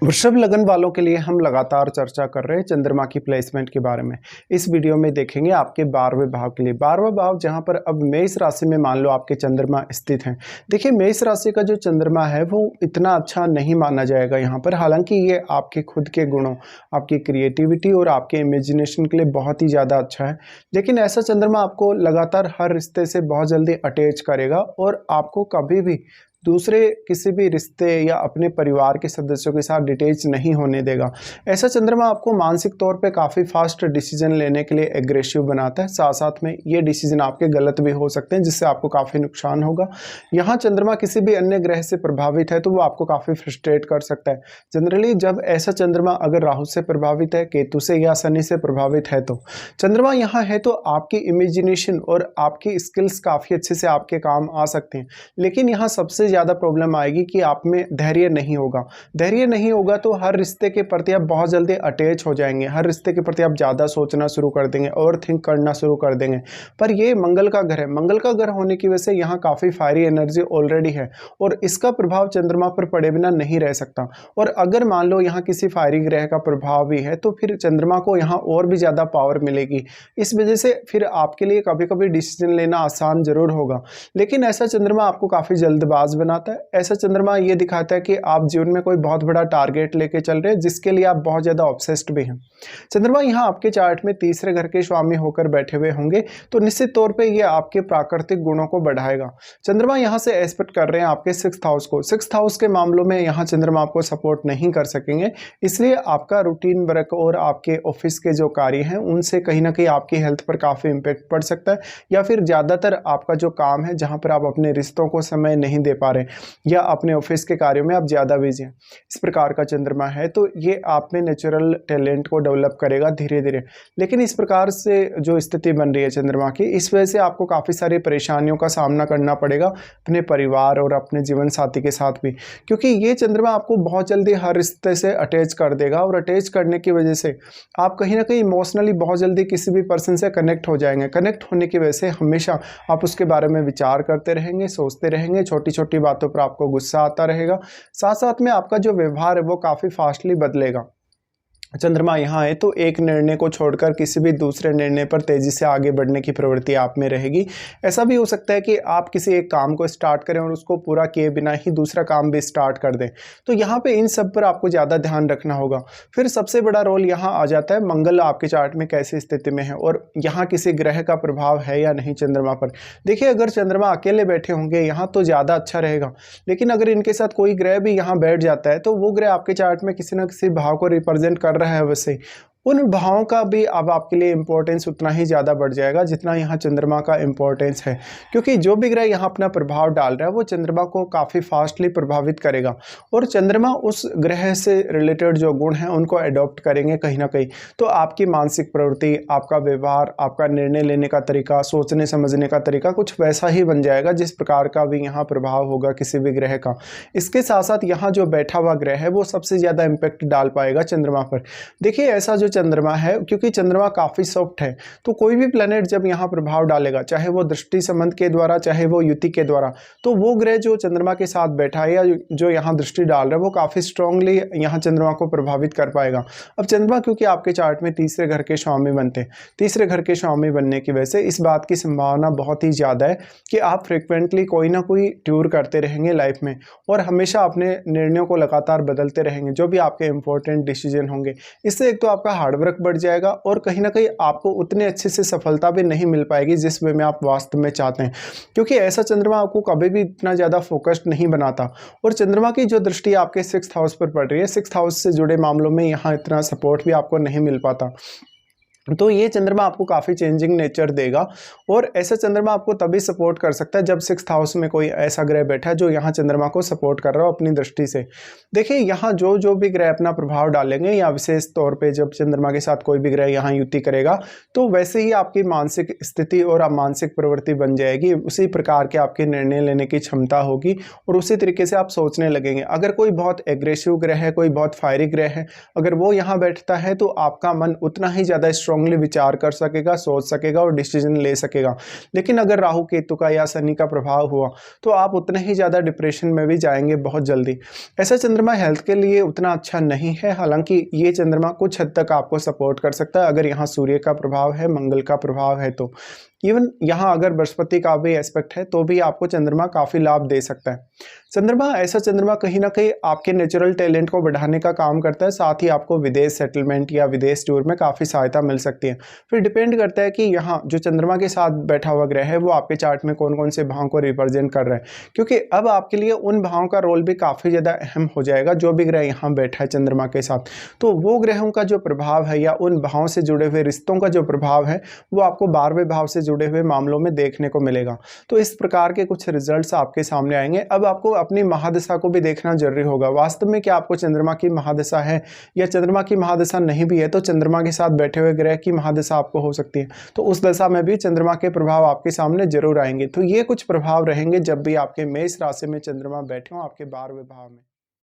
वृषभ लगन वालों के लिए हम लगातार चर्चा कर रहे हैं चंद्रमा की प्लेसमेंट के बारे में। इस वीडियो में देखेंगे आपके 12वें भाव के लिए। 12वां भाव जहां पर अब मेष राशि में मान लो आपके चंद्रमा स्थित हैं। देखिए मेष राशि का जो चंद्रमा है वो इतना अच्छा नहीं माना जाएगा यहाँ पर, हालांकि ये आपके खुद के गुणों, आपकी क्रिएटिविटी और आपके इमेजिनेशन के लिए बहुत ही ज़्यादा अच्छा है। लेकिन ऐसा चंद्रमा आपको लगातार हर रिश्ते से बहुत जल्दी अटैच करेगा और आपको कभी भी दूसरे किसी भी रिश्ते या अपने परिवार के सदस्यों के साथ डिटेच नहीं होने देगा। ऐसा चंद्रमा आपको मानसिक तौर पे काफ़ी फास्ट डिसीजन लेने के लिए एग्रेसिव बनाता है। साथ साथ में ये डिसीजन आपके गलत भी हो सकते हैं जिससे आपको काफ़ी नुकसान होगा। यहाँ चंद्रमा किसी भी अन्य ग्रह से प्रभावित है तो वो आपको काफ़ी फ्रस्ट्रेट कर सकता है। जनरली जब ऐसा चंद्रमा अगर राहु से प्रभावित है, केतु से या शनि से प्रभावित है, तो चंद्रमा यहाँ है तो आपकी इमेजिनेशन और आपकी स्किल्स काफ़ी अच्छे से आपके काम आ सकते हैं। लेकिन यहाँ सबसे ज़्यादा प्रॉब्लम आएगी कि आप में धैर्य नहीं होगा। धैर्य नहीं होगा तो हर रिश्ते के प्रति आप बहुत जल्दी अटैच हो जाएंगे। हर रिश्ते के प्रति आप ज़्यादा सोचना शुरू कर देंगे और थिंक करना शुरू कर देंगे। पर ये मंगल का घर है। मंगल का घर होने की वजह से यहाँ काफ़ी फायरी एनर्जी ऑलरेडी है और इसका प्रभाव चंद्रमा पर पड़े बिना नहीं रह सकता। और अगर मान लो यहाँ किसी फायरी ग्रह का प्रभाव भी है तो फिर चंद्रमा को यहाँ और भी ज़्यादा पावर मिलेगी। इस वजह से फिर आपके लिए कभी कभी डिसीजन लेना आसान जरूर होगा। लेकिन ऐसा चंद्रमा आपको काफ़ी जल्दबाज बनाता है। ऐसा चंद्रमा ये दिखाता है कि आप जीवन में कोई बहुत बड़ा टारगेट लेके चल रहे हैं जिसके लिए आप बहुत ज़्यादा ऑब्सेस्ड भी हैं। चंद्रमा यहाँ आपके चार्ट में तीसरे घर के स्वामी होकर बैठे हुए होंगे तो निश्चित तौर पे ये आपके प्राकृतिक गुणों को बढ़ाएगा। चंद्रमा यहाँ से एस्पेक्ट कर रहे हैं आपके 6th हाउस को। 6th हाउस के मामलों में यहाँ चंद्रमा आपको सपोर्ट नहीं कर सकेंगे, इसलिए आपका रूटीन वर्क और आपके ऑफिस के जो कार्य हैं उनसे कहीं ना कहीं आपकी हेल्थ पर काफ़ी इम्पेक्ट पड़ सकता है। या फिर ज़्यादातर आपका जो काम है जहाँ पर आप अपने रिश्तों को समय नहीं दे पा रहे या अपने ऑफिस के कार्यों में आप ज़्यादा बिजी हैं, इस प्रकार का चंद्रमा है तो ये आप में नेचुरल टैलेंट को डेवलप करेगा धीरे धीरे। लेकिन इस प्रकार से जो स्थिति बन रही है चंद्रमा की, इस वजह से आपको काफ़ी सारी परेशानियों का सामना करना पड़ेगा अपने परिवार और अपने जीवन साथी के साथ भी, क्योंकि ये चंद्रमा आपको बहुत जल्दी हर रिश्ते से अटैच कर देगा और अटैच करने की वजह से आप कहीं ना कहीं इमोशनली बहुत जल्दी किसी भी पर्सन से कनेक्ट हो जाएंगे। कनेक्ट होने की वजह से हमेशा आप उसके बारे में विचार करते रहेंगे, सोचते रहेंगे, छोटी छोटी बातों पर आपको गुस्सा आता रहेगा। साथ साथ में आपका जो व्यवहार है वो काफ़ी फास्टली बदलेगा। चंद्रमा यहाँ है तो एक निर्णय को छोड़कर किसी भी दूसरे निर्णय पर तेजी से आगे बढ़ने की प्रवृत्ति आप में रहेगी। ऐसा भी हो सकता है कि आप किसी एक काम को स्टार्ट करें और उसको पूरा किए बिना ही दूसरा काम भी स्टार्ट कर दें, तो यहाँ पे इन सब पर आपको ज़्यादा ध्यान रखना होगा। फिर सबसे बड़ा रोल यहाँ आ जाता है मंगल आपके चार्ट में कैसी स्थिति में है और यहाँ किसी ग्रह का प्रभाव है या नहीं चंद्रमा पर। देखिए अगर चंद्रमा अकेले बैठे होंगे यहाँ तो ज़्यादा अच्छा रहेगा, लेकिन अगर इनके साथ कोई ग्रह भी यहाँ बैठ जाता है तो वो ग्रह आपके चार्ट में किसी न किसी भाव को रिप्रेजेंट कर रहा है, वैसे उन भावों का भी अब आपके लिए इंपॉर्टेंस उतना ही ज़्यादा बढ़ जाएगा जितना यहाँ चंद्रमा का इंपॉर्टेंस है। क्योंकि जो भी ग्रह यहाँ अपना प्रभाव डाल रहा है वो चंद्रमा को काफ़ी फास्टली प्रभावित करेगा और चंद्रमा उस ग्रह से रिलेटेड जो गुण हैं उनको अडॉप्ट करेंगे कहीं ना कहीं। तो आपकी मानसिक प्रवृत्ति, आपका व्यवहार, आपका निर्णय लेने का तरीका, सोचने समझने का तरीका कुछ वैसा ही बन जाएगा जिस प्रकार का भी यहाँ प्रभाव होगा किसी भी ग्रह का। इसके साथ साथ यहाँ जो बैठा हुआ ग्रह है वो सबसे ज़्यादा इम्पेक्ट डाल पाएगा चंद्रमा पर। देखिए ऐसा जो चंद्रमा है, क्योंकि चंद्रमा काफी सॉफ्ट है, तो कोई भी प्लेनेट जब यहाँ प्रभाव डालेगा, चाहे वो दृष्टि संबंध के द्वारा चाहे वो युति के द्वारा, तो वो ग्रह जो चंद्रमा के साथ बैठा है या जो यहाँ दृष्टि डाल रहा है वो काफी स्ट्रांगली यहाँ चंद्रमा को प्रभावित कर पाएगा। अब चंद्रमा क्योंकि आपके चार्ट में तीसरे घर के स्वामी बनते हैं, तीसरे घर के स्वामी बनने की वजह से इस बात की संभावना बहुत ही ज्यादा है कि आप फ्रिक्वेंटली कोई ना कोई टूर करते रहेंगे लाइफ में और हमेशा अपने निर्णयों को लगातार बदलते रहेंगे जो भी आपके इंपॉर्टेंट डिसीजन होंगे। इससे एक तो आपका हार्डवर्क बढ़ जाएगा और कहीं ना कहीं आपको उतने अच्छे से सफलता भी नहीं मिल पाएगी जिस वे में आप वास्तव में चाहते हैं, क्योंकि ऐसा चंद्रमा आपको कभी भी इतना ज़्यादा फोकस्ड नहीं बनाता। और चंद्रमा की जो दृष्टि आपके 6th हाउस पर पड़ रही है, 6th हाउस से जुड़े मामलों में यहाँ इतना सपोर्ट भी आपको नहीं मिल पाता। तो ये चंद्रमा आपको काफ़ी चेंजिंग नेचर देगा और ऐसा चंद्रमा आपको तभी सपोर्ट कर सकता है जब 6th हाउस में कोई ऐसा ग्रह बैठा है जो यहाँ चंद्रमा को सपोर्ट कर रहा हो अपनी दृष्टि से। देखिए यहाँ जो भी ग्रह अपना प्रभाव डालेंगे या विशेष तौर पे जब चंद्रमा के साथ कोई भी ग्रह यहाँ युति करेगा तो वैसे ही आपकी मानसिक स्थिति और मानसिक प्रवृत्ति बन जाएगी, उसी प्रकार के आपके निर्णय लेने की क्षमता होगी और उसी तरीके से आप सोचने लगेंगे। अगर कोई बहुत एग्रेसिव ग्रह है, कोई बहुत फायरी ग्रह है, अगर वो यहाँ बैठता है तो आपका मन उतना ही ज़्यादा स्ट्रॉन्ग स्ट्रांगली विचार कर सकेगा, सोच सकेगा और डिसीजन ले सकेगा। लेकिन अगर राहु केतु का या शनि का प्रभाव हुआ तो आप उतने ही ज़्यादा डिप्रेशन में भी जाएंगे बहुत जल्दी। ऐसा चंद्रमा हेल्थ के लिए उतना अच्छा नहीं है, हालांकि ये चंद्रमा कुछ हद तक आपको सपोर्ट कर सकता है अगर यहाँ सूर्य का प्रभाव है, मंगल का प्रभाव है तो। इवन यहाँ अगर बृहस्पति का भी एस्पेक्ट है तो भी आपको चंद्रमा काफ़ी लाभ दे सकता है। चंद्रमा ऐसा चंद्रमा कहीं ना कहीं आपके नेचुरल टैलेंट को बढ़ाने का काम करता है, साथ ही आपको विदेश सेटलमेंट या विदेश टूर में काफ़ी सहायता मिल सकती है। फिर डिपेंड करता है कि यहाँ जो चंद्रमा के साथ बैठा हुआ ग्रह है वो आपके चार्ट में कौन कौन से भाव को रिप्रेजेंट कर रहा है, क्योंकि अब आपके लिए उन भावों का रोल भी काफ़ी ज़्यादा अहम हो जाएगा। जो भी ग्रह यहाँ बैठा है चंद्रमा के साथ, तो वो ग्रहों का जो प्रभाव है या उन भावों से जुड़े हुए रिश्तों का जो प्रभाव है वो आपको 12वें भाव से जुड़े हुए मामलों में देखने को मिलेगा। तो इस प्रकार के कुछ रिजल्ट्स आपके सामने आएंगे। अब आपको अपनी महादशा को भी देखना जरूरी होगा। वास्तव में क्या आपको चंद्रमा की महादशा है या चंद्रमा की महादशा नहीं भी है तो चंद्रमा के साथ बैठे हुए ग्रह की महादशा आपको हो सकती है, तो उस दशा में भी चंद्रमा के प्रभाव आपके सामने जरूर आएंगे। तो ये कुछ प्रभाव रहेंगे जब भी आपके मेष राशि में चंद्रमा बैठे हों आपके 12वें भाव में।